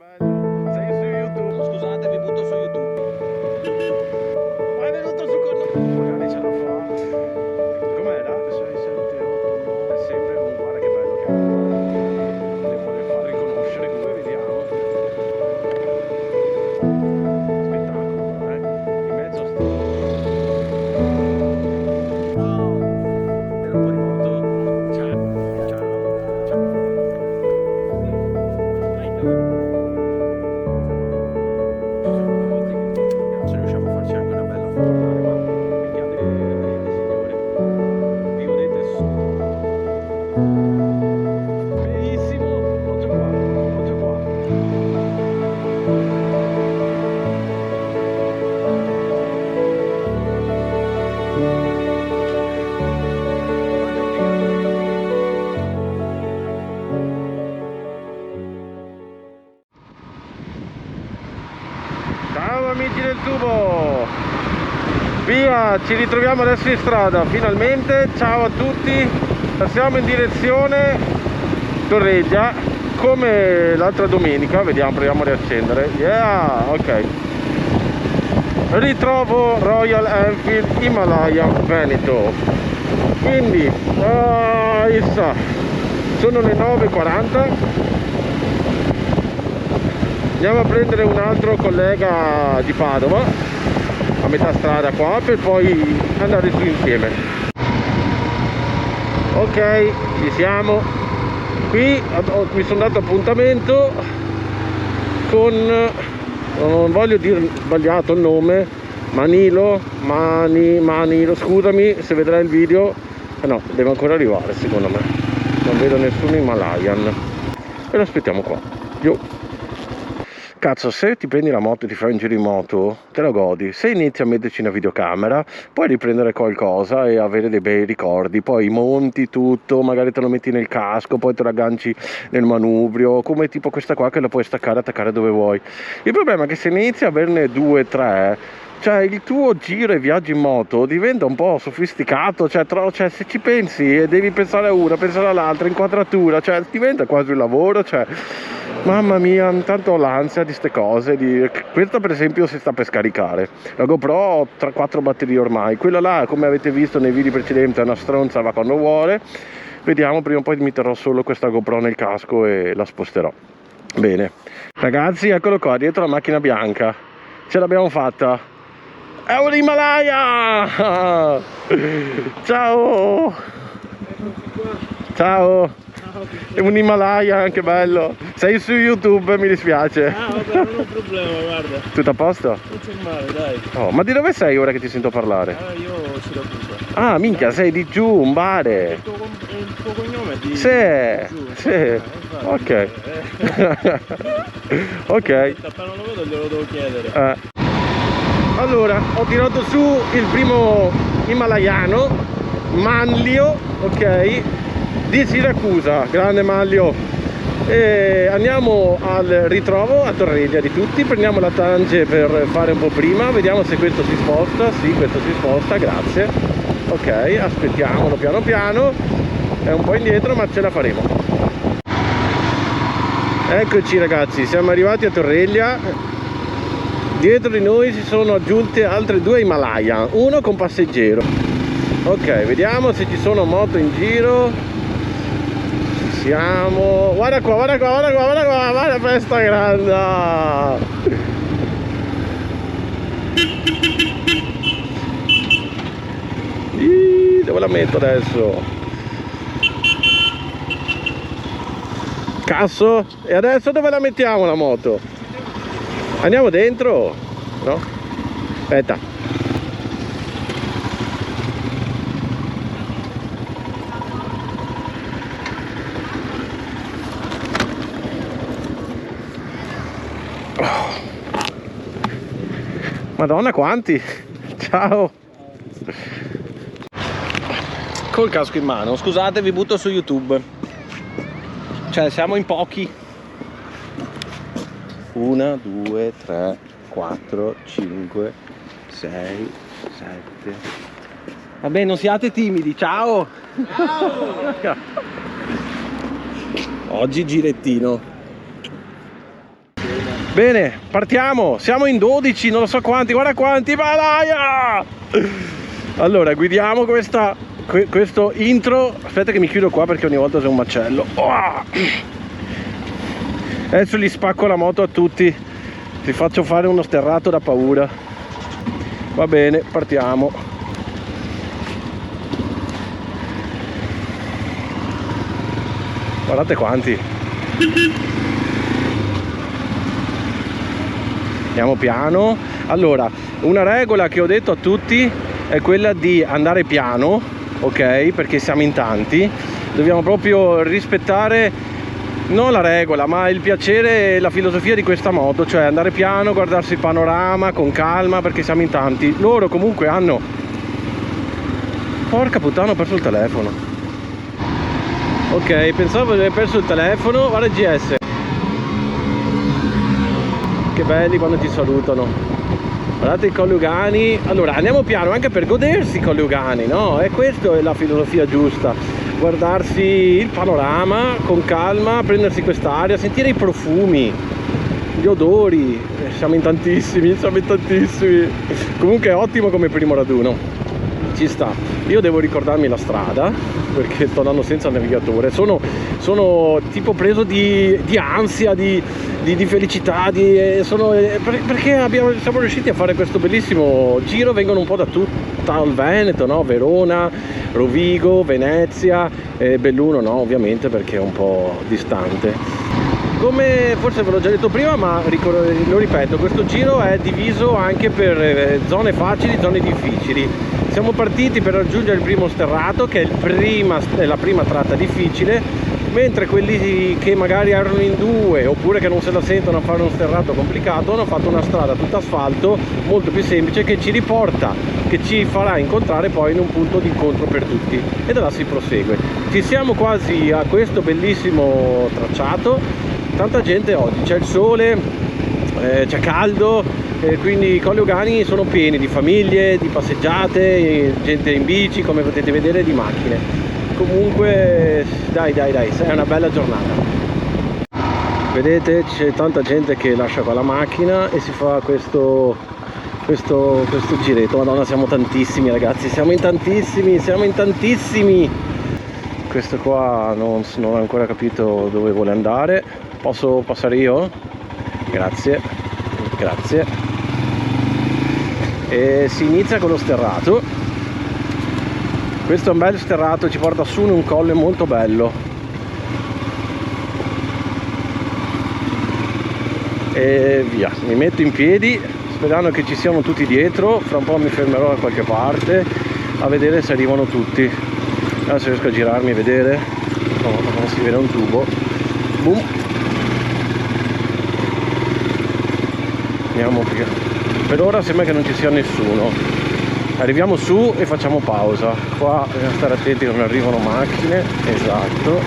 bello. Sei su YouTube? Scusate, vi butto su YouTube. Ma è venuto su con noi. Magari ce la fa. Com'era? Sei 7, 8, 9. È sempre un guarda che bello che è. Le vuole far riconoscere come vediamo. Spettacolo però, in mezzo a sto. Era un po' di moto. Ciao. Ciao. Ciao. Se riusciamo a farci anche una bella foto, ma vediamo le signore. Vi godete su. Benissimo, occhio qua, occhio qua. Ciao amici del tubo, via, ci ritroviamo adesso in strada, finalmente, ciao a tutti, siamo in direzione Torreggia, come l'altra domenica, vediamo, proviamo a riaccendere, yeah, ok, ritrovo Royal Enfield Himalaya Veneto, quindi, sono le 9:40. Andiamo a prendere un altro collega di Padova a metà strada qua per poi andare su insieme. Ok, ci siamo. Qui mi sono dato appuntamento con, non voglio dire sbagliato il nome, Manilo, scusami se vedrai il video. No, deve ancora arrivare secondo me. Non vedo nessun Himalayan. E lo aspettiamo qua. Yo. Cazzo, se ti prendi la moto e ti fai un giro in moto, te la godi. Se inizi a metterci una videocamera, puoi riprendere qualcosa e avere dei bei ricordi. Poi monti tutto, magari te lo metti nel casco, poi te lo agganci nel manubrio, come tipo questa qua che la puoi staccare e attaccare dove vuoi. Il problema è che se inizi a averne 2, 3, cioè il tuo giro e viaggio in moto diventa un po' sofisticato, cioè se ci pensi e devi pensare a una, pensare all'altra, inquadratura, cioè diventa quasi un lavoro, cioè mamma mia, intanto ho l'ansia di ste cose. Questa per esempio si sta per scaricare, la GoPro ha 4 batterie ormai, quella là come avete visto nei video precedenti è una stronza, va quando vuole. Vediamo, prima o poi mi terrò solo questa GoPro nel casco e la sposterò. Bene ragazzi, eccolo qua dietro la macchina bianca, ce l'abbiamo fatta. È un Himalaya! Ciao! Ciao! È un Himalaya, anche bello! Sei su YouTube, mi dispiace! Ah vabbè, non ho problema, guarda! Tutto a posto? Non c'è male, dai! Oh, ma di dove sei ora che ti sento parlare? Ah, io Siracusa. Ah, minchia, sei di giù, un bare! Il tuo cognome è di... Sì, sì, ok. Ok. Appena lo vedo glielo devo chiedere. Allora, ho tirato su il primo himalayano, Manlio, ok, di Siracusa, grande Manlio. E andiamo al ritrovo a Torreggia di tutti, prendiamo la Tange per fare un po' prima, vediamo se questo si sposta. Sì, questo si sposta, grazie. Ok, aspettiamolo piano piano, è un po' indietro ma ce la faremo. Eccoci ragazzi, siamo arrivati a Torreggia. Dietro di noi si sono aggiunte altre 2 Himalaya, uno con passeggero. Ok, vediamo se ci sono moto in giro. Ci siamo. Guarda qua, guarda qua, guarda qua, guarda qua, guarda questa grande. Dove la metto adesso? Cazzo? E adesso dove la mettiamo la moto? Andiamo dentro? No? Aspetta. Oh. Madonna quanti! Ciao! Col casco in mano, scusate vi butto su YouTube. Cioè siamo in pochi. 1, 2, 3, 4, 5, 6, 7. Vabbè, non siate timidi, ciao! Ciao! Oggi girettino. Bene, partiamo, siamo in 12, non lo so quanti, guarda quanti, malaia! Allora, guidiamo questo intro. Aspetta che mi chiudo qua perché ogni volta c'è un macello. Oh! Adesso gli spacco la moto a tutti, ti faccio fare uno sterrato da paura. Va bene, partiamo. Guardate quanti. Andiamo piano. Allora, una regola che ho detto a tutti è quella di andare piano, ok? Perché siamo in tanti. Dobbiamo proprio rispettare non la regola, ma il piacere e la filosofia di questa moto, cioè andare piano, guardarsi il panorama con calma perché siamo in tanti. Loro comunque hanno... Porca puttana, ho perso il telefono. Ok, pensavo di aver perso il telefono. Guarda il GS. Che belli quando ti salutano. Guardate i Colli Ugani. Allora andiamo piano anche per godersi i Colli Ugani, no? E questa è la filosofia giusta. Guardarsi il panorama con calma, prendersi quest'aria, sentire i profumi, gli odori. Siamo in tantissimi, siamo in tantissimi. Comunque è ottimo come primo raduno. Ci sta. Io devo ricordarmi la strada perché sto andando senza navigatore. Sono tipo preso di ansia, di felicità, perché siamo riusciti a fare questo bellissimo giro. Vengono un po' da tutto il Veneto, no? Verona, Rovigo, Venezia, Belluno no, ovviamente perché è un po' distante. Come forse ve l'ho già detto prima, ma lo ripeto, questo giro è diviso anche per zone facili, zone difficili. Siamo partiti per raggiungere il primo sterrato, che è la prima tratta difficile, mentre quelli che magari erano in due oppure che non se la sentono a fare uno sterrato complicato hanno fatto una strada tutta asfalto molto più semplice che ci riporta, che ci farà incontrare poi in un punto di incontro per tutti e da là si prosegue. Ci siamo quasi a questo bellissimo tracciato. Tanta gente oggi, c'è il sole, c'è caldo, quindi i Colli Ugani sono pieni di famiglie, di passeggiate, gente in bici, come potete vedere, di macchine. Comunque dai, è una bella giornata. Vedete, c'è tanta gente che lascia qua la macchina e si fa questo giretto. Madonna, siamo tantissimi ragazzi, siamo in tantissimi. Questo qua non ho ancora capito dove vuole andare. Posso passare io? Grazie. E si inizia con lo sterrato. Questo è un bel sterrato, ci porta su in un colle molto bello. E via, mi metto in piedi sperando che ci siano tutti dietro. Fra un po' mi fermerò da qualche parte a vedere se arrivano tutti. Adesso riesco a girarmi e vedere. Non si vede un tubo. Boom. Andiamo via. Per ora sembra che non ci sia nessuno. Arriviamo su e facciamo pausa. Qua bisogna stare attenti che non arrivano macchine. Esatto.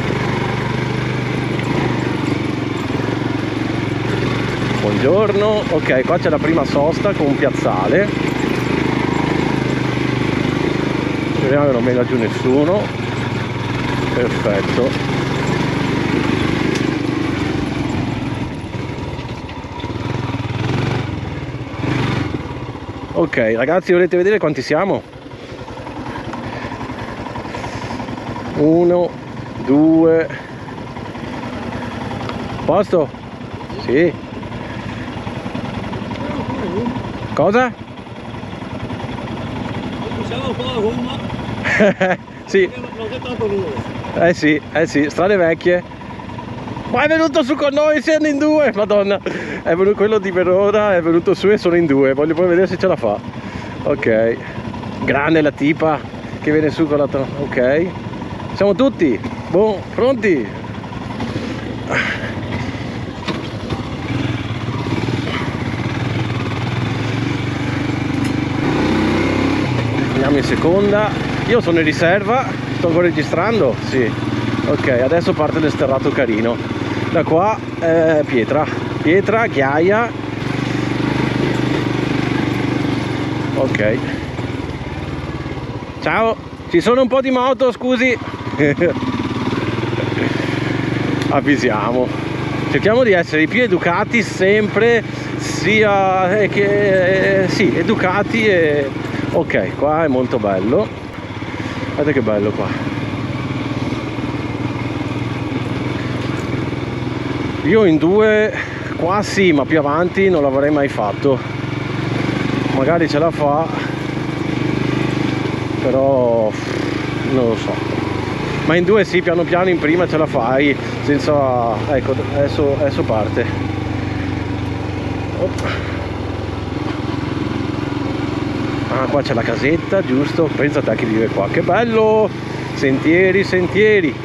Buongiorno. Ok, qua c'è la prima sosta con un piazzale. Speriamo che non venga giù nessuno. Perfetto. Ok ragazzi, volete vedere quanti siamo? 1, 2. Posto? Sì. Cosa? Sì. Sì, strade vecchie. Ma è venuto su con noi, siamo in due, madonna. È venuto quello di Verona, è venuto su e sono in due. Voglio poi vedere se ce la fa. Ok. Grande la tipa che viene su con la... Ok. Siamo tutti. Boh, pronti? Andiamo in seconda. Io sono in riserva. Sto ancora registrando? Sì. Ok, adesso parte l'esterrato carino. Da qua pietra, ghiaia. Ok. Ciao, ci sono un po' di moto, scusi. Avvisiamo. cerchiamo di essere i più educati sempre, sia che sì, educati e ok. Qua è molto bello, guardate che bello qua. Io in due qua sì, ma più avanti non l'avrei mai fatto. Magari ce la fa, però non lo so. Ma in due sì, piano piano in prima ce la fai senza... ecco, adesso parte. Ah, qua c'è la casetta, giusto? Pensate a chi vive qua, che bello! Sentieri, sentieri.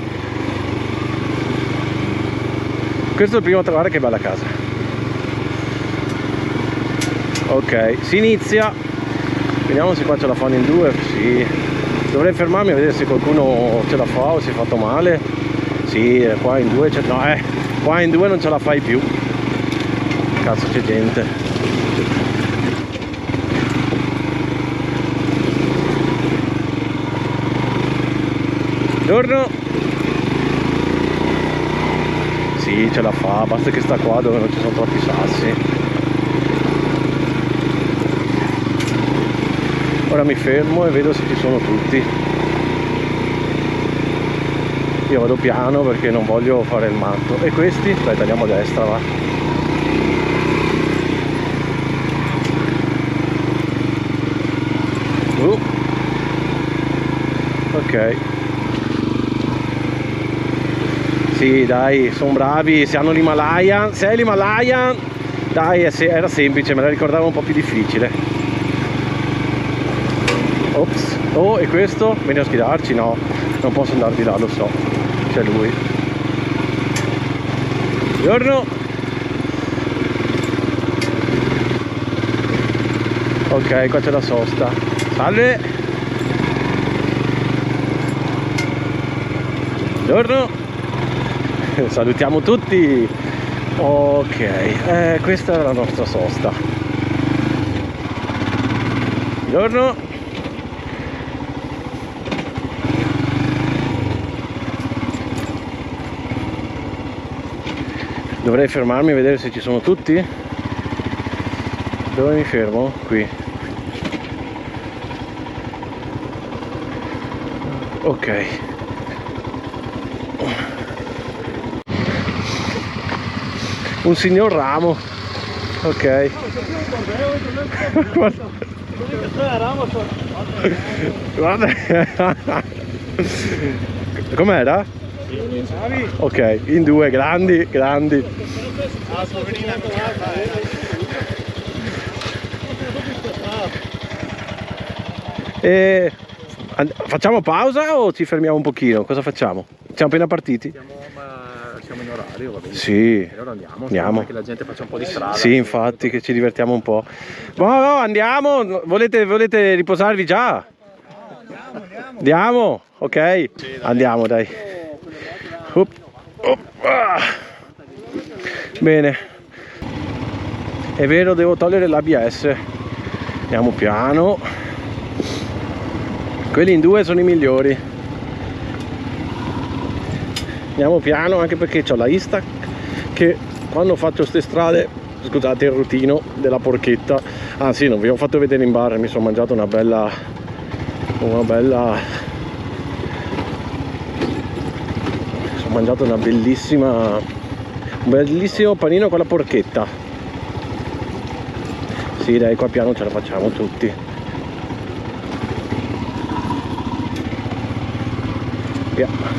Questo è il primo, guarda che bella casa. Ok, si inizia. Vediamo se qua ce la fanno in due. Sì, dovrei fermarmi a vedere se qualcuno ce la fa o si è fatto male. Sì, qua in due c'è... no, qua in due non ce la fai più. Cazzo, c'è gente. Buongiorno. Sì, ce la fa, basta che sta qua dove non ci sono troppi sassi. Ora mi fermo e vedo se ci sono tutti. Io vado piano perché non voglio fare il matto. E questi? Dai, tagliamo a destra, va. Ok. Sì, dai, sono bravi. Se hanno l'Himalaya, se è l'Himalaya, dai, era semplice, me la ricordavo un po' più difficile. Ops. Oh, e questo? Vieni a sfidarci? No, non posso andare di là, lo so. C'è lui. Buongiorno. Ok, qua c'è la sosta. Salve. Buongiorno. Salutiamo tutti. Ok, questa è la nostra sosta. Buongiorno. Dovrei fermarmi a vedere se ci sono tutti. Dove mi fermo? Qui. Ok. Un signor ramo. Ok. Guarda. Com'era? Ok, in due, grandi, grandi. E facciamo pausa o ci fermiamo un pochino? Cosa facciamo? Siamo appena partiti? Siamo in orario, va bene? Sì. E allora andiamo. Che la gente faccia un po' di strada. Sì, infatti, che ci divertiamo un po'. No, andiamo. Volete riposarvi già? Andiamo? Ok. Andiamo, dai. Bene. È vero, devo togliere l'ABS. Andiamo piano. Quelli in due sono i migliori. Andiamo piano anche perché ho la Instac che quando faccio ste strade, scusate il rutino della porchetta. Ah sì, non vi ho fatto vedere in bar, mi sono mangiato un bellissimo panino con la porchetta. Sì, dai, qua piano ce la facciamo tutti. Yeah.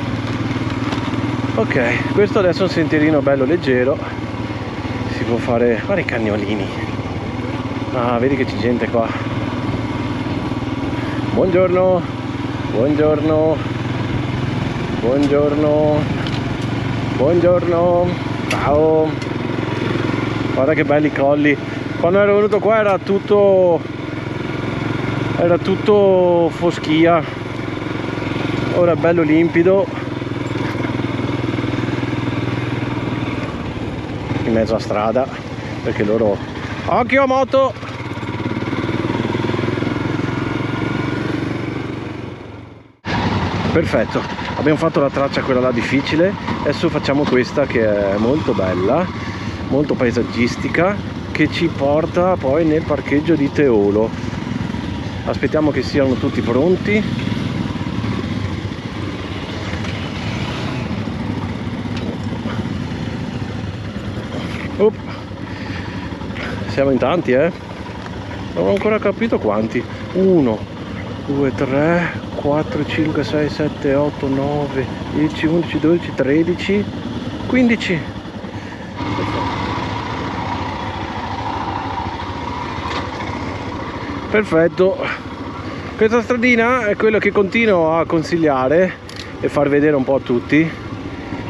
Ok, questo adesso è un sentierino bello leggero, si può fare, guarda i cagnolini. Ah, vedi che c'è gente qua. Buongiorno, buongiorno, buongiorno, buongiorno, ciao. Guarda che belli colli. Quando ero venuto qua era tutto foschia, ora è bello limpido. In mezzo a strada perché loro... Occhio moto! Perfetto, abbiamo fatto la traccia quella là difficile, adesso facciamo questa che è molto bella, molto paesaggistica, che ci porta poi nel parcheggio di Teolo. Aspettiamo che siano tutti pronti. Siamo in tanti, non ho ancora capito quanti. 1, 2, 3, 4, 5, 6, 7, 8, 9, 10, 11, 12, 13, 15. Perfetto. Questa stradina è quella che continuo a consigliare e far vedere un po' a tutti,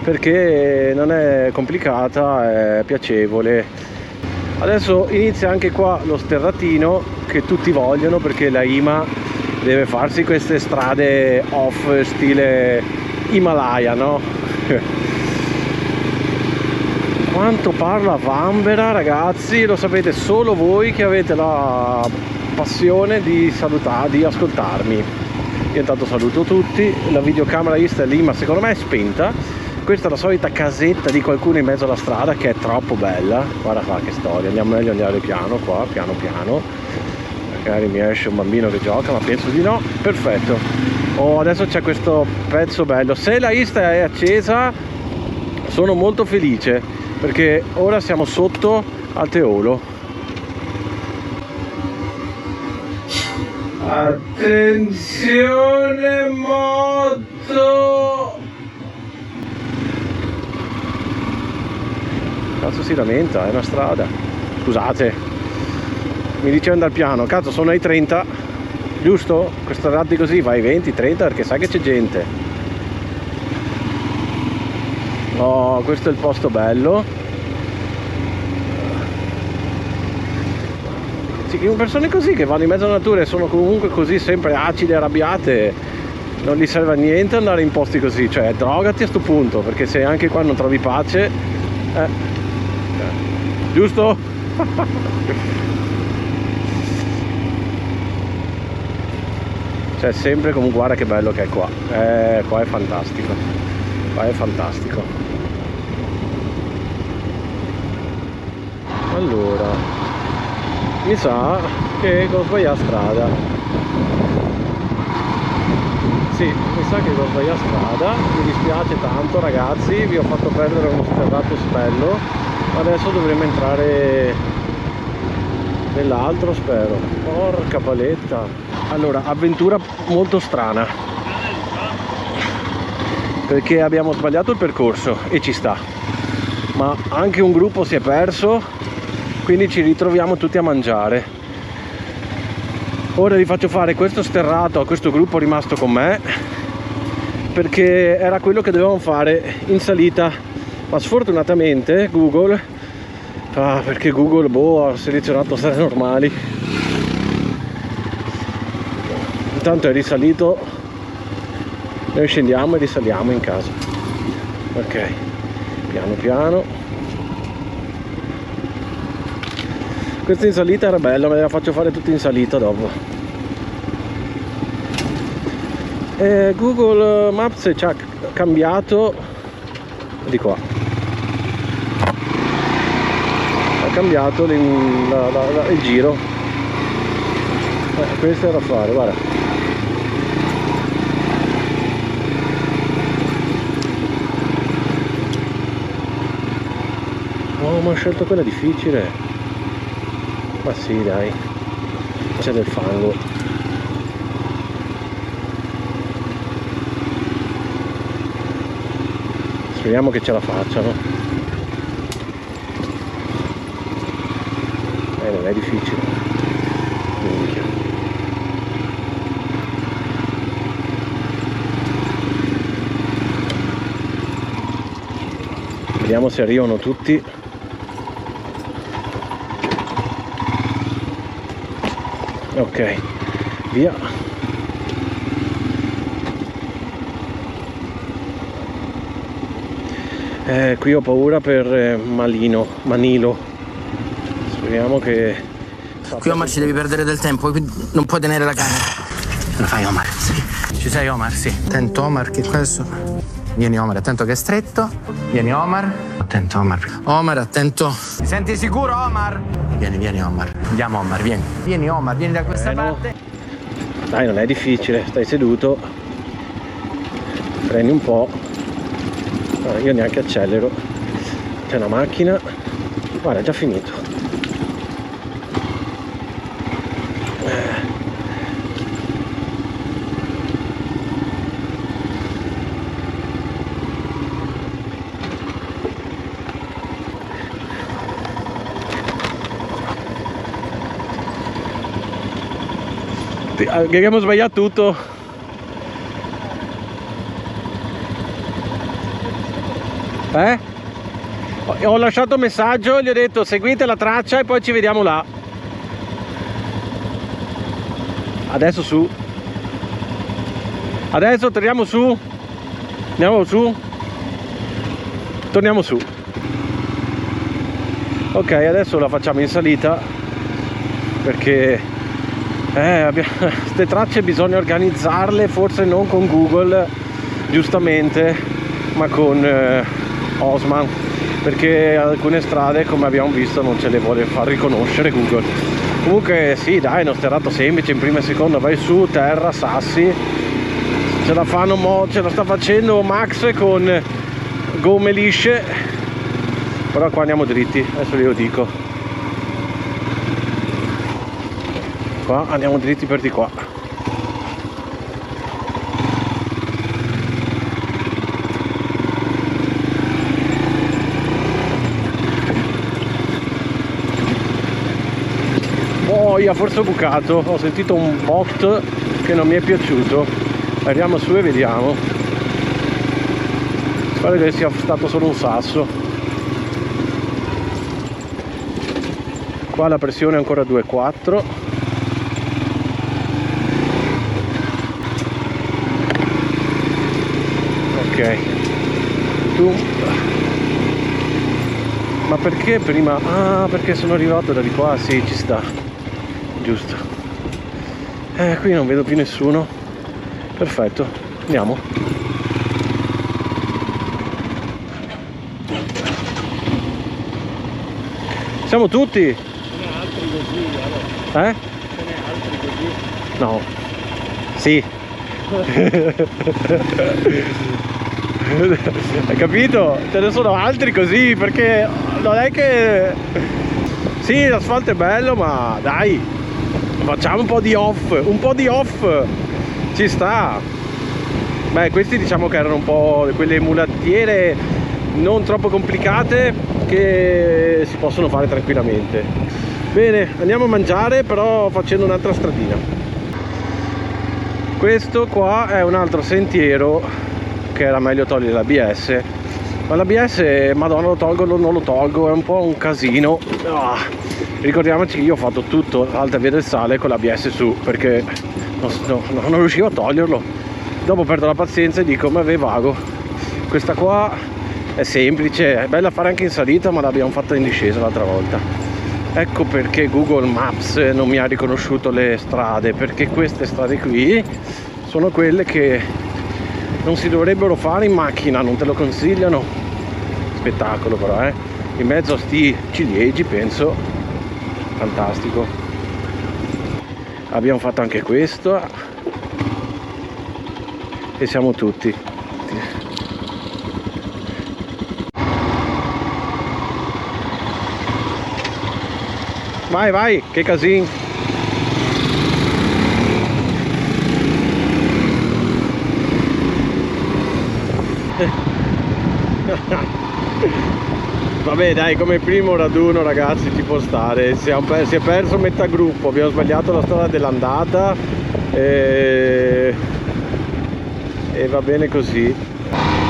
perché non è complicata, è piacevole. Adesso inizia anche qua lo sterratino che tutti vogliono, perché la IMA deve farsi queste strade off stile Himalaya, no? Quanto parla Vanvera, ragazzi, lo sapete solo voi che avete la passione di ascoltarmi. Io intanto saluto tutti. La videocamera Insta lì, ma secondo me è spenta. Questa è la solita casetta di qualcuno in mezzo alla strada, che è troppo bella. Guarda qua che storia. Andiamo meglio andare piano qua, piano piano. Magari mi esce un bambino che gioca, ma penso di no. Perfetto. Adesso c'è questo pezzo bello. Se la Insta è accesa sono molto felice, perché ora siamo sotto al Teolo. Attenzione moto! Cazzo si lamenta, è una strada. Scusate, mi dice andare piano. Cazzo, sono ai 30, giusto? Questa strada così vai 20, 30, perché sai che c'è gente. Oh, questo è il posto bello. Sì, persone così che vanno in mezzo alla natura e sono comunque così sempre acide e arrabbiate, non gli serve a niente andare in posti così. Cioè, drogati a sto punto, perché se anche qua non trovi pace, giusto? Cioè, sempre comunque, guarda che bello che è qua. Qua è fantastico. Qua è fantastico. Allora, mi sa che ho sbagliato strada. Sì, mi sa che ho sbagliato strada. Mi dispiace tanto, ragazzi, vi ho fatto perdere uno sterrato bello. Adesso dovremo entrare nell'altro, spero. Porca paletta. Allora, avventura molto strana, perché abbiamo sbagliato il percorso e ci sta, ma anche un gruppo si è perso, quindi ci ritroviamo tutti a mangiare. Ora vi faccio fare questo sterrato a questo gruppo rimasto con me, perché era quello che dovevamo fare in salita, ma sfortunatamente Google, perché Google ha selezionato strade normali, intanto è risalito, noi scendiamo e risaliamo in casa. Ok, piano piano. Questa in salita era bella, me la faccio fare tutta in salita dopo. Google Maps ci ha cambiato di qua, ha cambiato il giro. Questo era da fare, guarda. Oh, ma ho scelto quella difficile. Ma sì, dai, c'è del fango. Speriamo che ce la facciano. Non è difficile. Minchia. Vediamo se arrivano tutti. Ok, via. Qui ho paura per Manilo. Speriamo che... Qui Omar ci devi perdere del tempo, non puoi tenere la camera. Ce la fai Omar? Sì. Ci sei Omar? Sì. Attento Omar che questo... Vieni Omar, attento che è stretto. Vieni Omar. Attento Omar. Omar, attento. Ti senti sicuro Omar? Vieni Omar. Andiamo Omar, vieni. Vieni Omar, vieni da questa parte. Dai, non è difficile, stai seduto. Prendi un po'. Allora, io neanche accelero. C'è una macchina. Guarda, è già finito. Che abbiamo sbagliato tutto. Ho lasciato un messaggio, gli ho detto seguite la traccia e poi ci vediamo là. Adesso su. Adesso torniamo su. Andiamo su. Torniamo su. Ok, adesso la facciamo in salita perché queste tracce bisogna organizzarle, forse non con Google giustamente, ma con Osman, perché alcune strade, come abbiamo visto, non ce le vuole far riconoscere Google. Comunque sì, dai, è uno sterrato semplice, in prima e seconda vai su, terra, sassi, ce la fanno, ce la sta facendo Max con gomme lisce, però qua andiamo dritti, adesso glielo dico. Qua andiamo dritti per di qua. Boia, forse ho bucato, ho sentito un bot che non mi è piaciuto. Andiamo su e vediamo. Spero che sia stato solo un sasso. Qua la pressione è ancora 2,4. Ok, tu, ma perché prima? Ah, perché sono arrivato da di qua, sì, ci sta, giusto. Qui non vedo più nessuno. Perfetto, andiamo. Siamo tutti? Ce n'è altri così, allora. Ce n'è altri così? No. Sì. Hai capito? Ce ne sono altri così, perché non è che... Sì, l'asfalto è bello, ma dai, facciamo un po' di off, ci sta. Beh, questi diciamo che erano un po' quelle mulattiere non troppo complicate che si possono fare tranquillamente. Bene, andiamo a mangiare, però facendo un'altra stradina. Questo qua è un altro sentiero che era meglio togliere l'ABS, ma l'ABS, madonna, lo tolgo, non lo tolgo, è un po' un casino. Ricordiamoci che io ho fatto tutto l'Alta Via del Sale con l'ABS su, perché non riuscivo a toglierlo. Dopo perdo la pazienza e dico, ma vago. Questa qua è semplice, è bella fare anche in salita, ma l'abbiamo fatta in discesa l'altra volta. Ecco perché Google Maps non mi ha riconosciuto le strade, perché queste strade qui sono quelle che non si dovrebbero fare in macchina, non te lo consigliano. Spettacolo però, in mezzo a sti ciliegi, penso. Fantastico. Abbiamo fatto anche questo e siamo tutti. Vai, vai, che casino. Vabbè dai, come primo raduno ragazzi ci può stare, si è perso metà gruppo, abbiamo sbagliato la strada dell'andata e va bene così.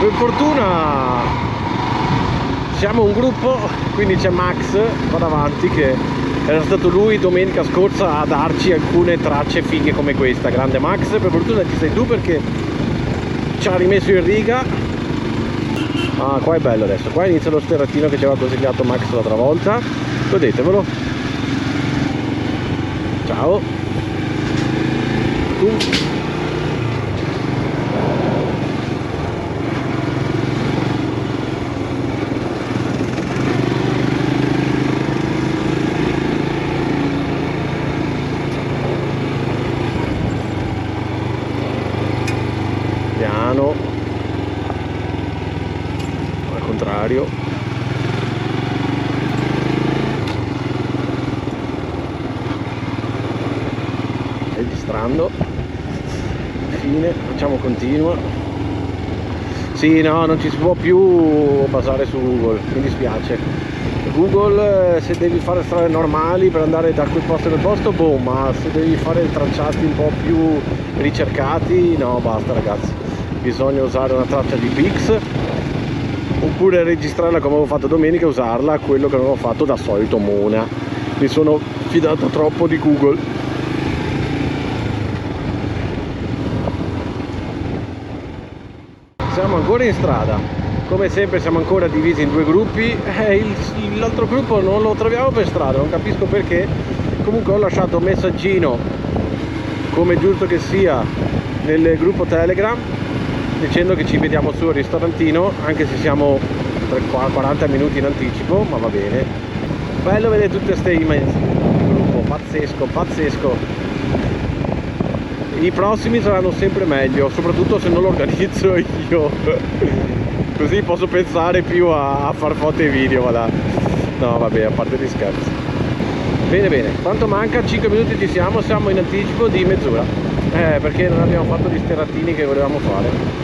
Per fortuna siamo un gruppo, quindi c'è Max qua davanti che era stato lui domenica scorsa a darci alcune tracce fighe come questa. Grande Max, per fortuna ci sei tu perché ci ha rimesso in riga. Ah, qua è bello adesso, qua inizia lo sterratino che ci aveva consigliato Max l'altra volta, godetevelo. Ciao. tum. Piano, al contrario. Registrando, fine, facciamo continua. Sì, no, non ci si può più basare su Google, mi dispiace. Google, se devi fare strade normali per andare da quel posto a quel posto, boh, ma se devi fare tracciati un po' più ricercati, no, basta ragazzi. Bisogna usare una traccia GPX oppure registrarla come avevo fatto domenica e usarla quello che non ho fatto da solito Mona. Mi sono fidato troppo di Google. Siamo ancora in strada, come sempre siamo ancora divisi in due gruppi. L'altro gruppo non lo troviamo per strada, non capisco perché. Comunque ho lasciato un messaggino, come giusto che sia, nel gruppo Telegram dicendo che ci vediamo sul ristorantino, anche se siamo 40 minuti in anticipo, ma va bene. Bello vedere tutte ste immagini in gruppo, pazzesco, pazzesco. I prossimi saranno sempre meglio, soprattutto se non lo organizzo io, così posso pensare più a far foto e video, va là. No vabbè, a parte gli scherzi. Bene bene, quanto manca? 5 minuti ci siamo in anticipo di mezz'ora, perché non abbiamo fatto gli sterratini che volevamo fare.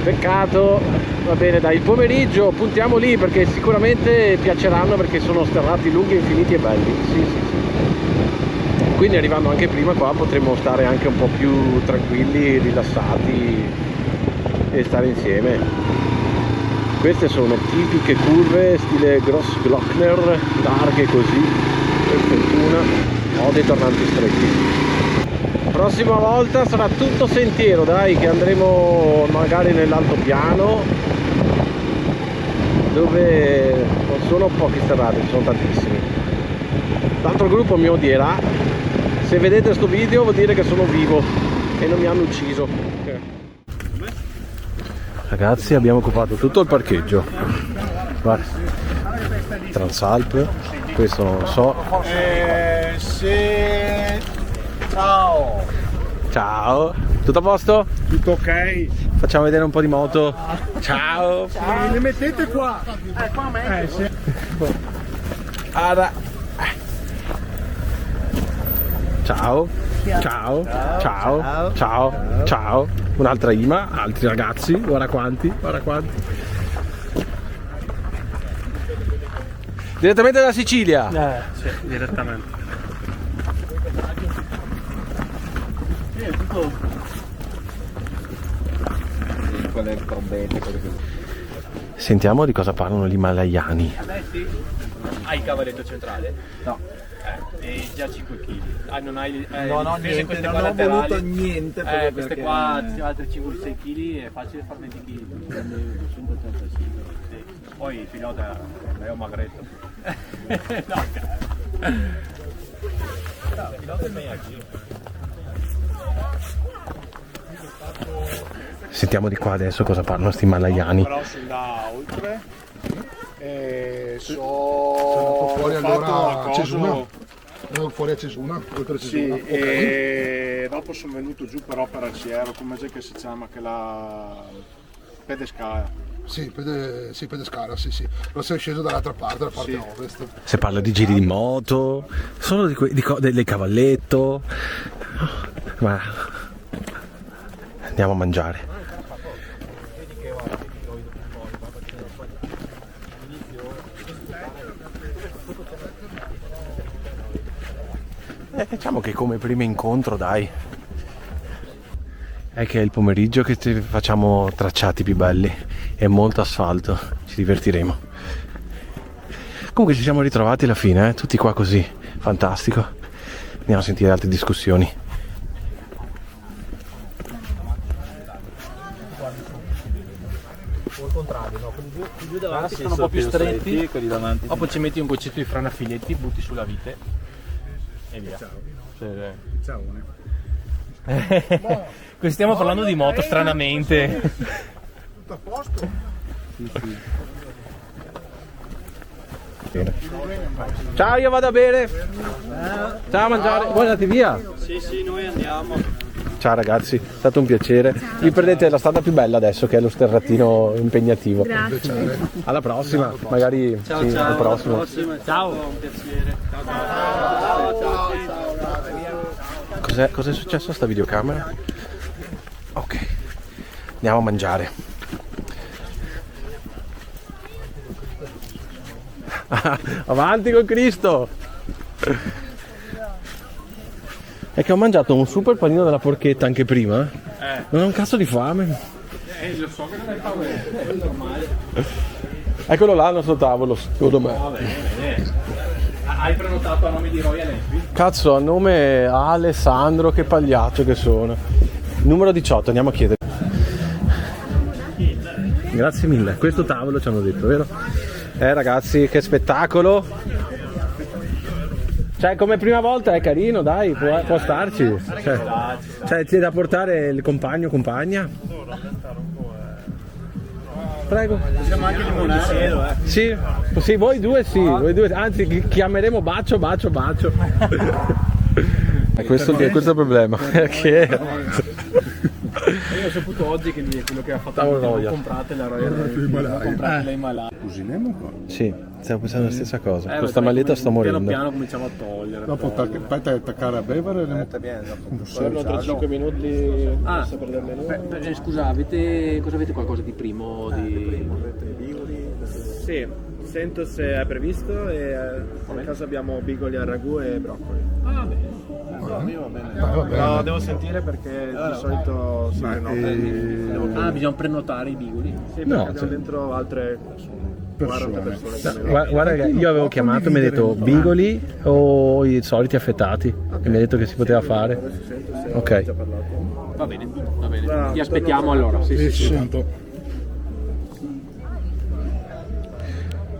Peccato. Va bene, dai, il pomeriggio puntiamo lì perché sicuramente piaceranno, perché sono sterrati lunghi, infiniti e belli. Sì. Quindi arrivando anche prima qua potremo stare anche un po' più tranquilli, rilassati e stare insieme. Queste sono tipiche curve stile Grossglockner, larghe così, per fortuna ho dei tornanti stretti. Prossima volta sarà tutto sentiero, dai, che andremo magari nell'altopiano, dove non sono pochi sterrati, sono tantissimi. L'altro gruppo mi odierà. Se vedete sto video vuol dire che sono vivo e non mi hanno ucciso. Ragazzi, abbiamo occupato tutto il parcheggio. Guarda, Transalp, questo non lo so. Ciao! Ciao! Tutto a posto? Tutto ok? Facciamo vedere un po' di moto. Ciao! Le mettete qua! Qua a me! Sì. Ada. Ciao! Ciao! Ciao! Ciao! Ciao! Un'altra Ima, altri ragazzi, guarda quanti, guarda quanti. Direttamente dalla Sicilia? Sì, direttamente. Qual è il trombetta? Sentiamo di cosa parlano gli himalayani. Hai il cavalletto centrale? No. E già 5 kg. Ah, non hai No, niente, queste non qua ho laterali. voluto Niente queste perché... qua altre 5-6 kg è facile fare 20 kg. 285. Sì. Poi il pilota è un magretto. No, il pilota è meglio anch'io. Sentiamo di qua adesso cosa parlano sti himalayani. Però sono da oltre e Sono andato fuori allora a Cesuna. Ero fuori a Cesuna, oltre a sì, Cesuna. Ok. e dopo sono venuto giù però per Arciero, come si chiama, che la Pedescara. Sì, Pedescara, sì. Lo sei sceso dall'altra parte, dalla parte Sì. ovest. Se parla di giri di moto, solo del cavalletto. Ma andiamo a mangiare. Diciamo che come primo incontro, dai, è che è il pomeriggio che facciamo tracciati più belli e molto asfalto, ci divertiremo. Comunque ci siamo ritrovati alla fine, tutti qua così, fantastico. Andiamo a sentire altre discussioni. O il contrario, no? Quelli giù davanti sono un po' più stretti, quelli davanti. dopo ci metti un goccetto di frana a filetti, butti sulla vite e via. Ciao. Cioè, Ciao. Stiamo parlando di moto stranamente. Tutto a posto? Ciao, io vado a bere. Ciao a mangiare. Voi andate via? Sì, noi andiamo. Ciao ragazzi, è stato un piacere. Vi prendete la strada più bella adesso, che è lo sterrattino impegnativo. Grazie. Alla prossima, magari Ciao, sì, al prossimo. Ciao. Un piacere. Cos'è successo a sta videocamera? Ok, andiamo a mangiare. Avanti con Cristo! È che ho mangiato un super panino della porchetta anche prima. Non ho un cazzo di fame. Lo so che non hai paura, è normale. Eccolo là al nostro tavolo, secondo me. Va bene. Hai prenotato a nome di Royal Enfield? Cazzo, a nome Alessandro, che pagliaccio che sono. Numero 18, andiamo a chiedere. Grazie mille, questo tavolo ci hanno detto, vero? Ragazzi, che spettacolo! Cioè, come prima volta è carino, dai, può starci. Cioè, c'è da portare il compagno, compagna? Prego. Siamo anche limonare. Sì, sì, voi due sì, voi due, anzi chiameremo bacio. Questo è il problema. Che Io ho saputo oggi che quello che ha fatto comprate la Royal Himalaya. Cuciniamo qua. sì, stiamo pensando la stessa cosa. Questa maglietta sta morendo. Piano piano cominciamo a togliere. Dopo attaccare a bevere. Tra 5 minuti. Scusa, cosa avete qualcosa di primo? Sì, sento se è previsto e in casa abbiamo bigoli al ragù e broccoli. Ah, bene. No, devo sentire perché di solito si prenota. Bisogna prenotare i bigoli. Sì, perché abbiamo dentro altre 40 persone. Guarda che io avevo chiamato e mi ha detto bigoli o i soliti affettati e mi ha detto che si poteva fare. Ok. Va bene. Ti aspettiamo allora. Sì.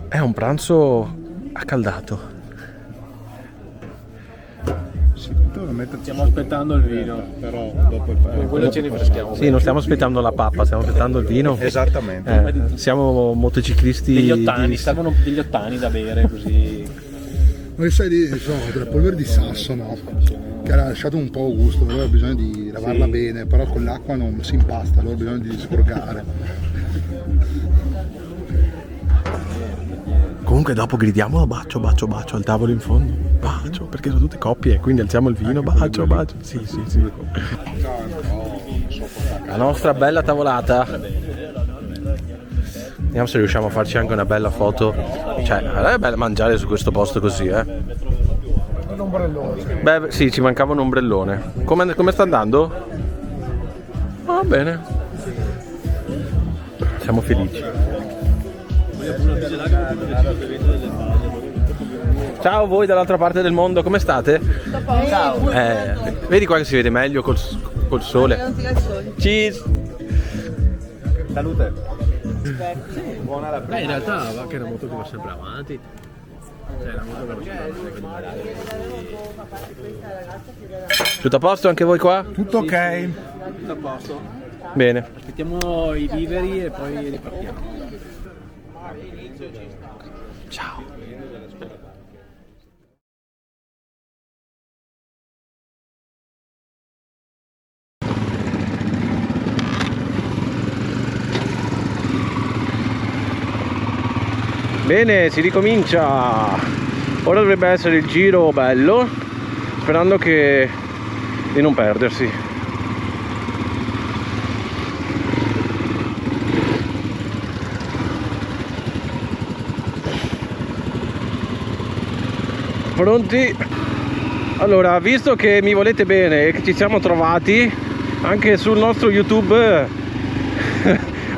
È un pranzo accaldato. Stiamo aspettando il vino. Però dopo il Quello ce ne freschiamo. Sì, non stiamo aspettando la pappa, stiamo aspettando il vino. Esattamente. Siamo motociclisti. Degli ottani, servono degli ottani da bere così. Ma sai lì sono delle polvere di sasso, no? Che ha lasciato un po' gusto, allora bisogna di lavarla bene, però con l'acqua non si impasta, allora bisogna di scorgare. Comunque dopo gridiamolo bacio al tavolo in fondo. Bacio, perché sono tutte coppie, quindi alziamo il vino, bacio. Sì. La nostra bella tavolata. Vediamo se riusciamo a farci anche una bella foto. Cioè, è bello mangiare su questo posto così, Un ombrellone. Beh, sì, ci mancava un ombrellone. Come sta andando? Va bene. Siamo felici. Ciao voi dall'altra parte del mondo, come state? Ciao. Vedi qua che si vede meglio col sole. Cheese. Salute. Buona la In realtà va che è una moto che va sempre avanti. Tutto a posto anche voi qua? Tutto ok. Tutto a posto. Bene. Aspettiamo i viveri e poi ripartiamo. Ciao. Bene, si ricomincia. Ora dovrebbe essere il giro bello, sperando di non perdersi. Pronti? Allora, visto che mi volete bene e che ci siamo trovati anche sul nostro YouTube,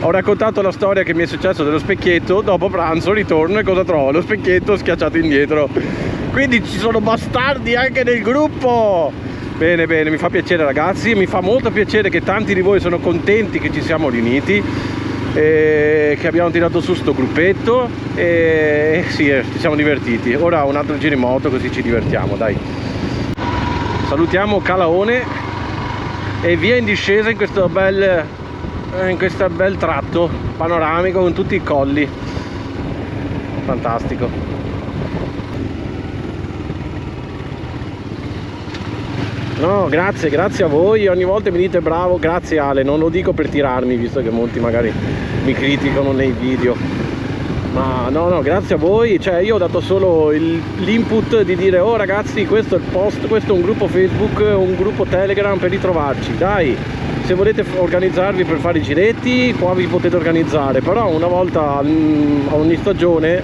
ho raccontato la storia che mi è successo dello specchietto. Dopo pranzo ritorno e cosa trovo? Lo specchietto schiacciato indietro. Quindi ci sono bastardi anche nel gruppo. Bene, mi fa piacere ragazzi, mi fa molto piacere che tanti di voi sono contenti che ci siamo riuniti e che abbiamo tirato su sto gruppetto e sì, ci siamo divertiti. Ora un altro giro in moto così ci divertiamo, dai. Salutiamo Calaone e via in discesa in questo bel tratto panoramico con tutti i colli. Fantastico. No, grazie a voi, ogni volta mi dite bravo, grazie Ale, non lo dico per tirarmi, visto che molti magari mi criticano nei video, ma no, grazie a voi, cioè io ho dato solo l'input di dire oh ragazzi, questo è il post, questo è un gruppo Facebook, un gruppo Telegram per ritrovarci, dai, se volete organizzarvi per fare i giretti qua vi potete organizzare, però una volta a ogni stagione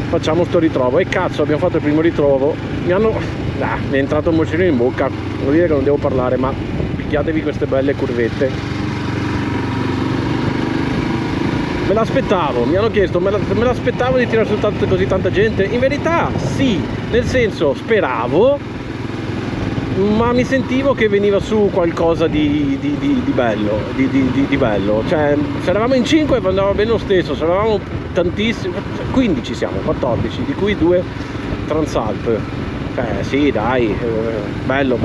facciamo sto ritrovo. E cazzo, abbiamo fatto il primo ritrovo, mi è entrato un mocerino in bocca, vuol dire che non devo parlare, ma picchiatevi queste belle curvette. Me l'aspettavo, mi hanno chiesto, me l'aspettavo di tirare su così tanta gente? In verità sì, nel senso speravo, ma mi sentivo che veniva su qualcosa di bello, di bello. Cioè, se eravamo in 5 andava bene lo stesso, se eravamo tantissimi, 15 siamo, 14, di cui 2 Transalp. Sì, dai, bello.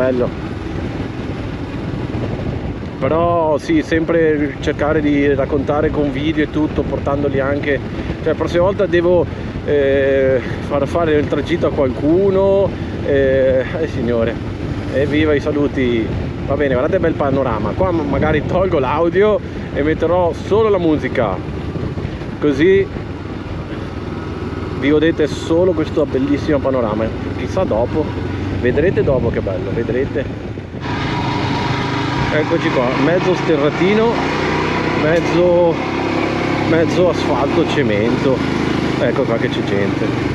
Però sì, sempre cercare di raccontare con video e tutto, portandoli anche, cioè la prossima volta devo far fare il tragitto a qualcuno, signore, evviva i saluti. Va bene, guardate bel panorama, qua magari tolgo l'audio e metterò solo la musica, così vi godete solo questo bellissimo panorama. Chissà dopo, vedrete dopo che bello, vedrete. Eccoci qua, mezzo sterratino, mezzo asfalto, cemento. Ecco qua che c'è gente.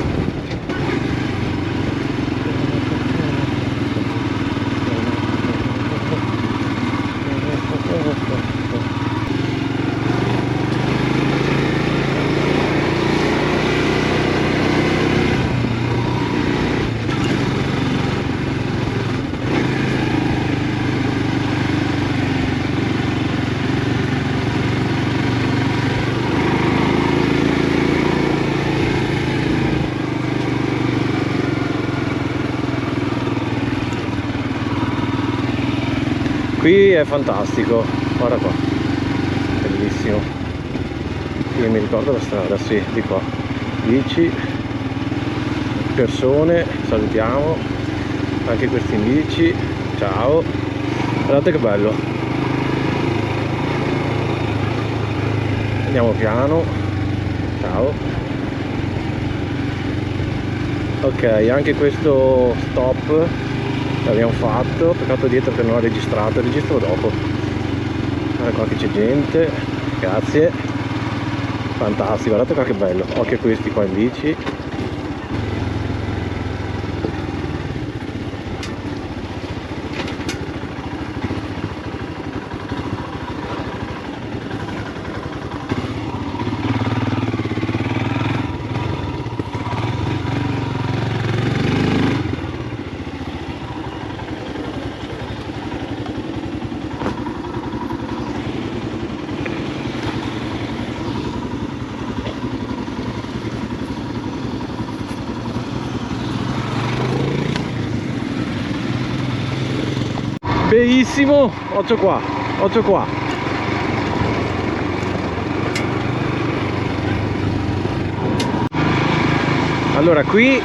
Qui è fantastico, guarda qua, bellissimo. Io mi ricordo la strada, sì, di qua. Bici, persone, salutiamo, anche questi in bici, ciao. Guardate che bello. Andiamo piano, ciao. Ok, anche questo stop l'abbiamo fatto, peccato dietro che non ho registrato, registro dopo. Guarda qua che c'è gente, grazie, fantastico, guardate qua che bello, occhio a questi qua in bici. Benissimo, occhio qua, occhio qua. Allora qui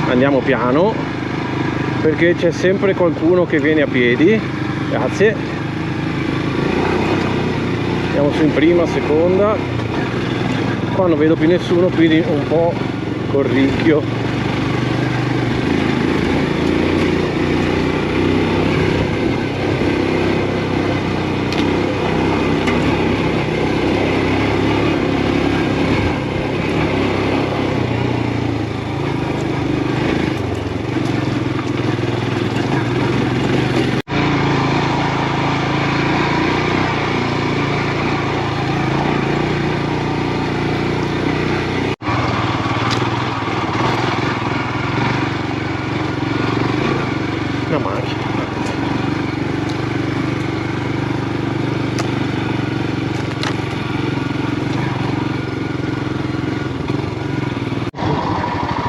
andiamo piano perché c'è sempre qualcuno che viene a piedi, grazie. Andiamo su in prima, seconda. Qua non vedo più nessuno, quindi un po' corricchio.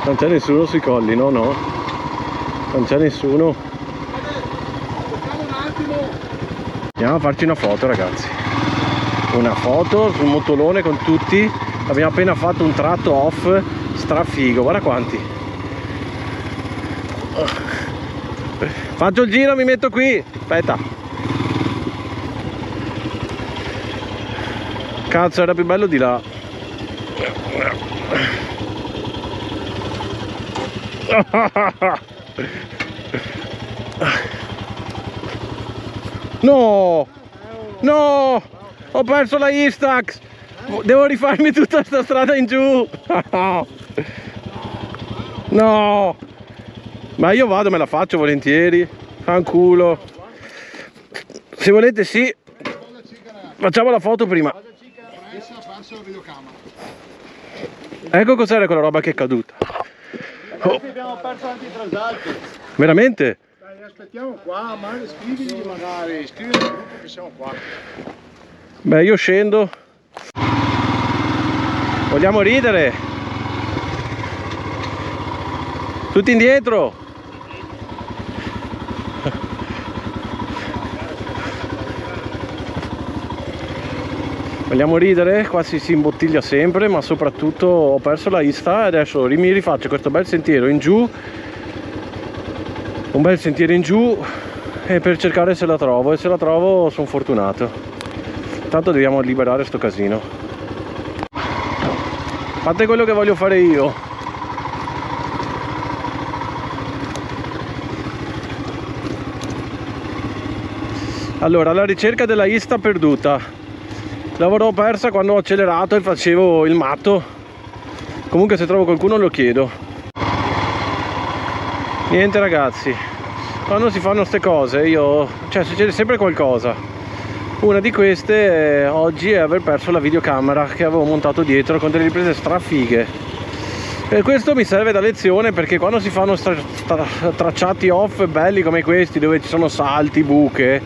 Non c'è nessuno sui colli, no, non c'è nessuno. Aspettiamo un attimo. Andiamo a farci una foto, ragazzi. Una foto sul motolone con tutti. Abbiamo appena fatto un tratto off strafigo, guarda quanti. Faccio il giro, mi metto qui. Aspetta. Cazzo, era più bello di là. No! No! Ho perso la Instax! Devo rifarmi tutta sta strada in giù! No! Ma io vado, me la faccio volentieri. Fanculo. Se volete sì. Facciamo la foto prima. Ecco cos'era quella roba che è caduta. Oh. Abbiamo perso anche i trasalti. Veramente? Dai, aspettiamo qua, ma scrivigli magari, scrivi nel gruppo che siamo qua. Beh, io scendo. Vogliamo ridere? Tutti indietro. Vogliamo ridere? Qua si imbottiglia sempre, ma soprattutto ho perso la Insta e adesso mi rifaccio questo bel sentiero in giù. Un bel sentiero in giù e per cercare se la trovo, e se la trovo sono fortunato. Tanto dobbiamo liberare sto casino. Fate quello che voglio fare io. Allora, alla ricerca della Insta perduta. L'avrò persa quando ho accelerato e facevo il matto. Comunque se trovo qualcuno lo chiedo. Niente ragazzi, quando si fanno ste cose succede sempre qualcosa. Una di queste oggi è aver perso la videocamera che avevo montato dietro con delle riprese strafighe. E questo mi serve da lezione, perché quando si fanno tracciati off belli come questi, dove ci sono salti, buche,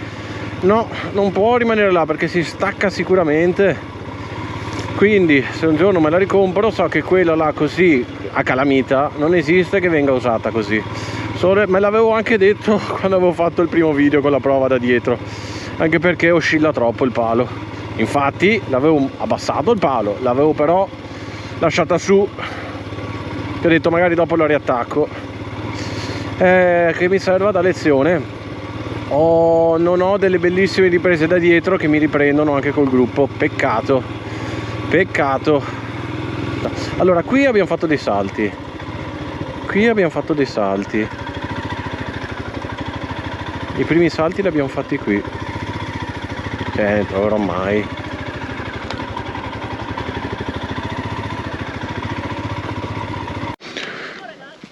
no, non può rimanere là perché si stacca sicuramente. Quindi se un giorno me la ricompro so che quella là così a calamita non esiste che venga usata così. Me l'avevo anche detto quando avevo fatto il primo video con la prova da dietro, anche perché oscilla troppo il palo. Infatti l'avevo abbassato il palo, l'avevo però lasciata su, che ho detto magari dopo lo riattacco, che mi serva da lezione. Non ho delle bellissime riprese da dietro che mi riprendono anche col gruppo, peccato. Allora, qui abbiamo fatto dei salti, i primi salti li abbiamo fatti qui, non troverò mai.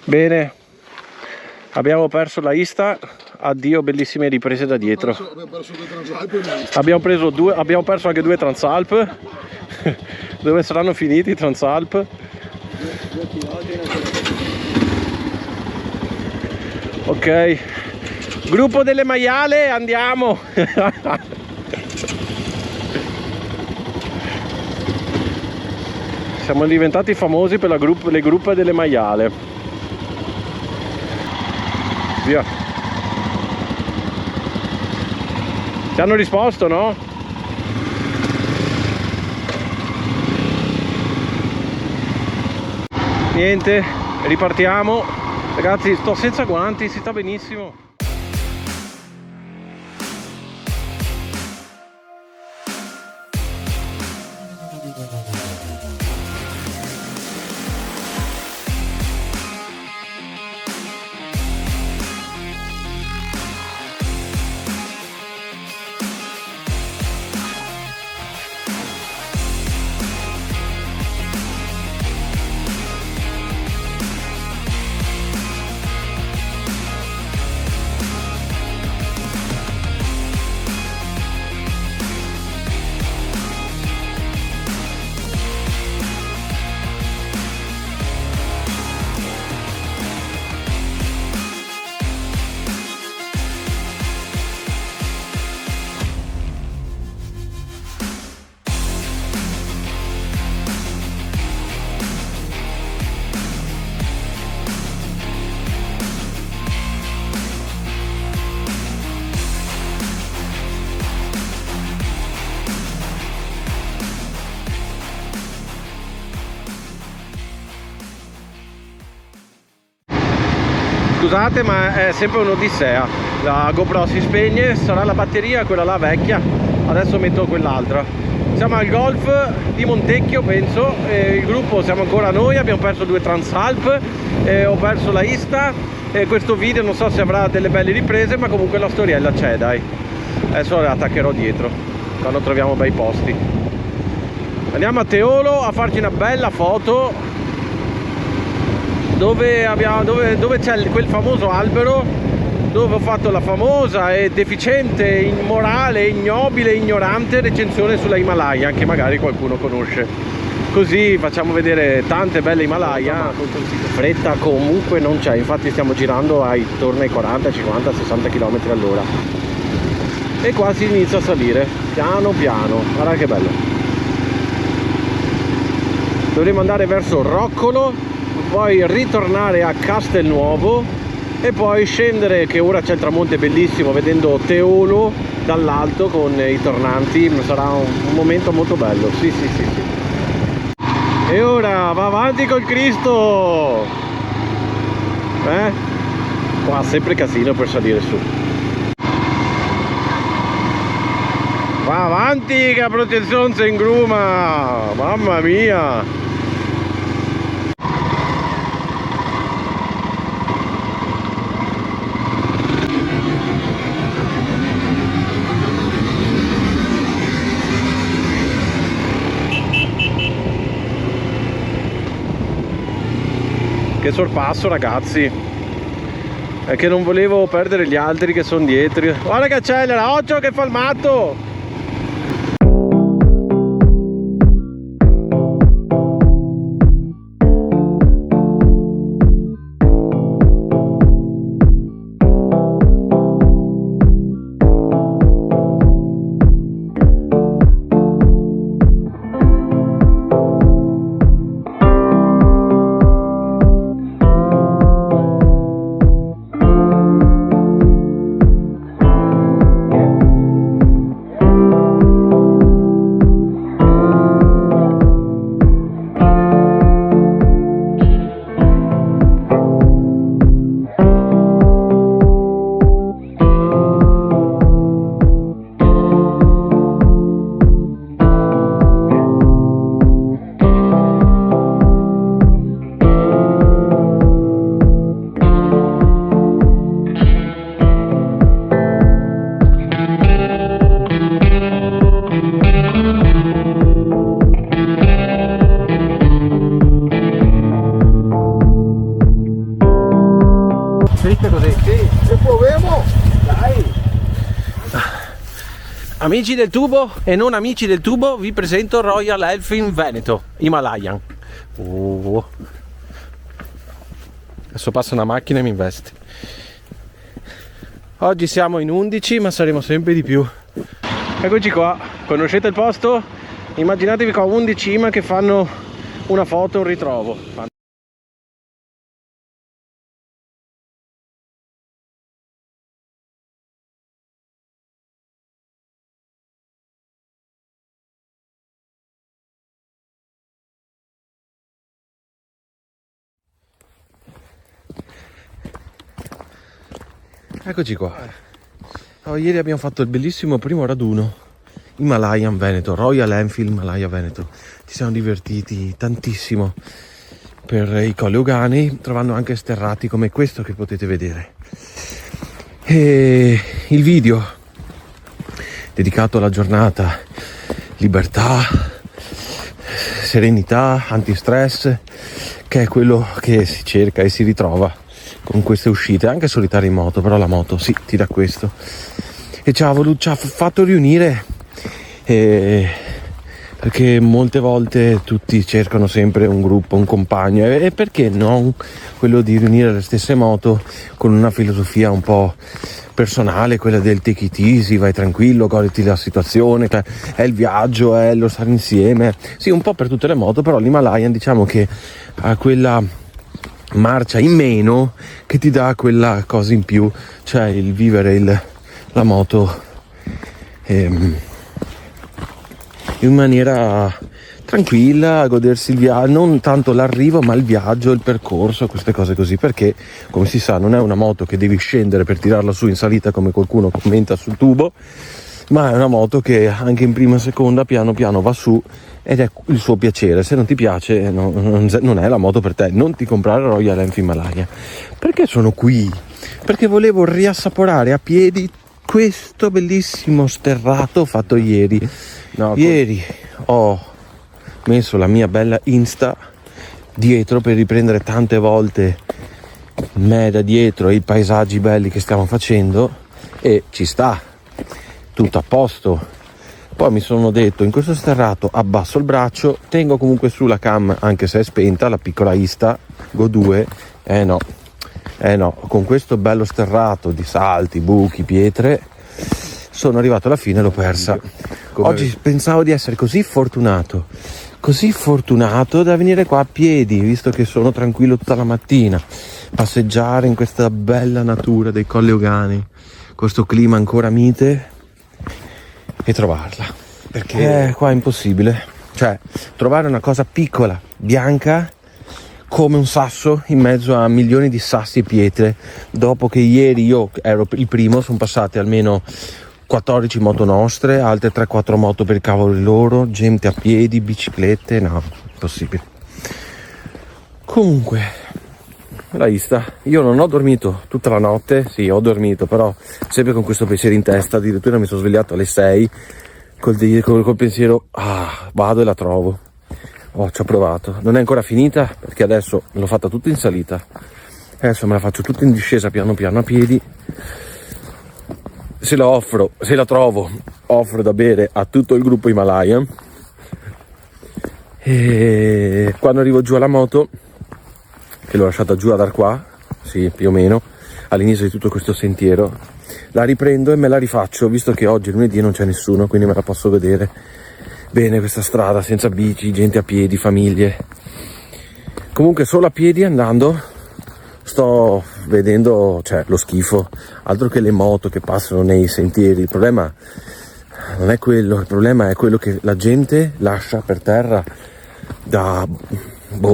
Bene, abbiamo perso la Insta. Addio bellissime riprese da dietro. Abbiamo perso anche 2 Transalp. Dove saranno finiti i Transalp? Ok, gruppo delle maiale, andiamo. Siamo diventati famosi per le gruppe delle maiale. Via. Ti hanno risposto, no? Niente, ripartiamo. Ragazzi, sto senza guanti, si sta benissimo. scusate, ma è sempre un'odissea. La GoPro si spegne, sarà la batteria quella là vecchia, adesso metto quell'altra. Siamo al golf di Montecchio, penso, il gruppo siamo ancora noi, abbiamo perso 2 Transalp, ho perso la Ista, questo video non so se avrà delle belle riprese, ma comunque la storiella c'è, dai. Adesso la attaccherò dietro quando troviamo bei posti. Andiamo a Teolo a farci una bella foto dove c'è quel famoso albero dove ho fatto la famosa e deficiente, immorale, ignobile, ignorante recensione sulla Himalaya, che magari qualcuno conosce. Così facciamo vedere tante belle Himalaya. Fretta comunque non c'è, infatti stiamo girando attorno ai 40, 50, 60 km all'ora. E qua si inizia a salire, piano piano, guarda che bello. Dovremo andare verso Roccolo, poi ritornare a Castelnuovo e poi scendere, che ora c'è il tramonto bellissimo vedendo Teolo dall'alto con i tornanti, sarà un momento molto bello. Sì. E ora va avanti col Cristo, qua sempre casino per salire su. Va avanti che la protezione si ingruma, mamma mia. Che sorpasso, ragazzi, è che non volevo perdere gli altri che sono dietro. Guarda che accelera, occhio che fa il matto. Amici del tubo e non amici del tubo, vi presento Royal Enfield Veneto Himalayan. Adesso passa una macchina e mi investe. Oggi siamo in 11, ma saremo sempre di più. Eccoci qua, conoscete il posto? Immaginatevi qua 11 ma che fanno una foto, un ritrovo. Eccoci qua. Ieri abbiamo fatto il bellissimo primo raduno Himalayan Veneto, Royal Enfield Himalaya Veneto. Ci siamo divertiti tantissimo per i colli Euganei, trovando anche sterrati come questo che potete vedere. E il video dedicato alla giornata libertà, serenità, antistress, che è quello che si cerca e si ritrova con queste uscite, anche solitarie in moto, però la moto sì, ti dà questo. E ci ha fatto riunire, perché molte volte tutti cercano sempre un gruppo, un compagno, e perché non quello di riunire le stesse moto con una filosofia un po' personale, quella del take it easy, vai tranquillo, goditi la situazione, è il viaggio, è lo stare insieme, sì, un po' per tutte le moto, però l'Himalayan diciamo che ha quella marcia in meno che ti dà quella cosa in più, cioè il vivere la moto in maniera tranquilla, a godersi il viaggio, non tanto l'arrivo ma il viaggio, il percorso, queste cose così, perché come si sa non è una moto che devi scendere per tirarla su in salita come qualcuno commenta sul tubo, ma è una moto che anche in prima e seconda piano piano va su ed è il suo piacere. Se non ti piace non è la moto per te, non ti comprare Royal Enfield Himalaya. Perché sono qui? Perché volevo riassaporare a piedi questo bellissimo sterrato fatto ieri. Ieri ho messo la mia bella Insta dietro per riprendere tante volte me da dietro i paesaggi belli che stiamo facendo e ci sta, tutto a posto. Poi mi sono detto, in questo sterrato abbasso il braccio, tengo comunque sulla cam anche se è spenta, la piccola Insta Go 2, no, con questo bello sterrato di salti, buchi, pietre sono arrivato alla fine e l'ho persa. Oggi pensavo di essere così fortunato da venire qua a piedi, visto che sono tranquillo tutta la mattina, passeggiare in questa bella natura dei Colli Euganei, questo clima ancora mite, e trovarla, perché qua è impossibile, cioè trovare una cosa piccola, bianca, come un sasso in mezzo a milioni di sassi e pietre. Dopo che ieri io ero il primo, sono passate almeno 14 moto nostre, altre 3-4 moto per il cavolo loro, gente a piedi, biciclette, no, impossibile. Comunque, la Ista, io non ho dormito tutta la notte, sì ho dormito, però sempre con questo pensiero in testa, addirittura mi sono svegliato alle 6 col pensiero, vado e la trovo. Ci ho provato, non è ancora finita perché adesso l'ho fatta tutta in salita, adesso me la faccio tutta in discesa piano piano a piedi. Se la trovo, offro da bere a tutto il gruppo Himalaya, e quando arrivo giù alla moto, che l'ho lasciata giù ad Arquà, sì più o meno, all'inizio di tutto questo sentiero, la riprendo e me la rifaccio, visto che oggi è lunedì e non c'è nessuno, quindi me la posso vedere bene questa strada, senza bici, gente a piedi, famiglie. Comunque solo a piedi andando sto vedendo, lo schifo, altro che le moto che passano nei sentieri. Il problema non è quello, il problema è quello che la gente lascia per terra, da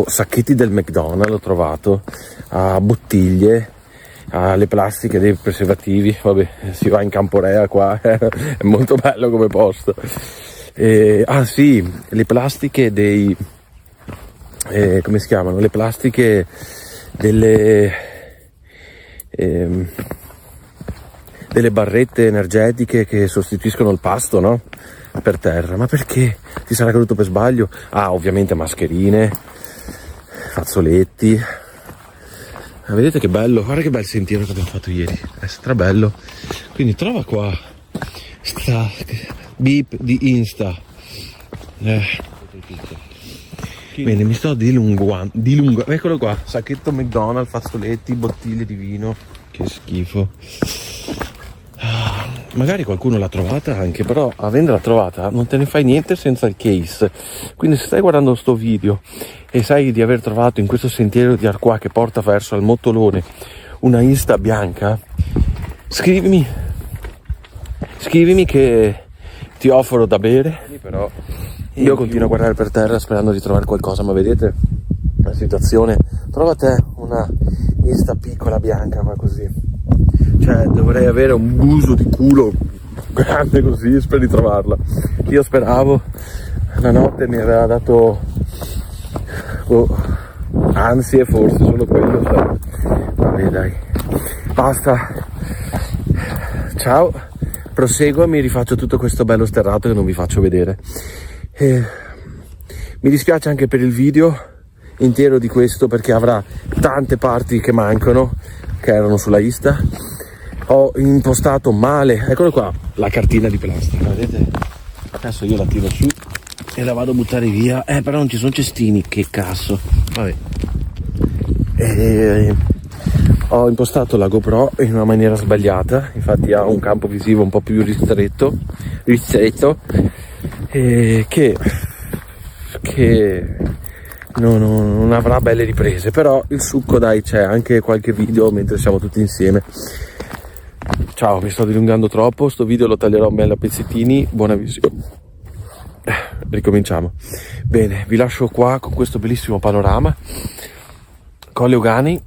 sacchetti del McDonald's, l'ho trovato, a bottiglie, alle plastiche dei preservativi. Vabbè, si va in Camporea qua, è molto bello come posto. Sì, le plastiche dei come si chiamano? Le plastiche delle barrette energetiche che sostituiscono il pasto, no? Per terra. Ma perché? Ti sarà caduto per sbaglio? Ovviamente mascherine, fazzoletti. Vedete che bello, guarda che bel sentiero che abbiamo fatto ieri, è strabello. Quindi trova qua sta beep di Insta. Bene, mi sto dilungando, eccolo qua, sacchetto McDonald's, fazzoletti, bottiglie di vino, che schifo. Magari qualcuno l'ha trovata anche, però avendola trovata non te ne fai niente senza il case. Quindi se stai guardando sto video e sai di aver trovato in questo sentiero di Arquà che porta verso al Mottolone una Insta bianca, scrivimi che ti offro da bere. Però io continuo a guardare per terra sperando di trovare qualcosa, ma vedete la situazione? Trova te una Insta piccola bianca qua così. Cioè dovrei avere un buso di culo grande così per ritrovarla. Io speravo, la notte mi aveva dato ansie, forse solo quello. Vabbè dai, basta, ciao, proseguo e mi rifaccio tutto questo bello sterrato che non vi faccio vedere. Mi dispiace anche per il video intero di questo, perché avrà tante parti che mancano, che erano sulla Insta. Ho impostato male, eccolo qua, la cartina di plastica, vedete? Adesso io la tiro su e la vado a buttare via, però non ci sono cestini, che cazzo, vabbè. Ho impostato la GoPro in una maniera sbagliata, infatti ha un campo visivo un po' più ristretto, che non avrà belle riprese, però il succo dai c'è, anche qualche video mentre siamo tutti insieme. Ciao, mi sto dilungando troppo, sto video lo taglierò bello a pezzettini, buona visione. Ricominciamo. Bene, vi lascio qua con questo bellissimo panorama, Colle Ugani,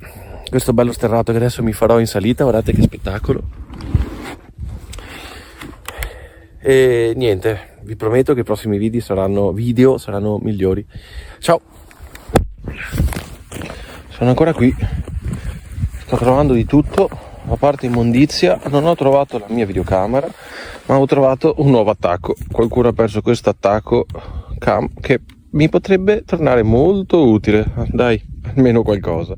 questo bello sterrato che adesso mi farò in salita, guardate che spettacolo. E niente, vi prometto che i prossimi video saranno migliori. Ciao! Sono ancora qui, sto trovando di tutto, a parte immondizia. Non ho trovato la mia videocamera, ma ho trovato un nuovo attacco. Qualcuno ha perso questo attacco cam che mi potrebbe tornare molto utile, dai, almeno qualcosa.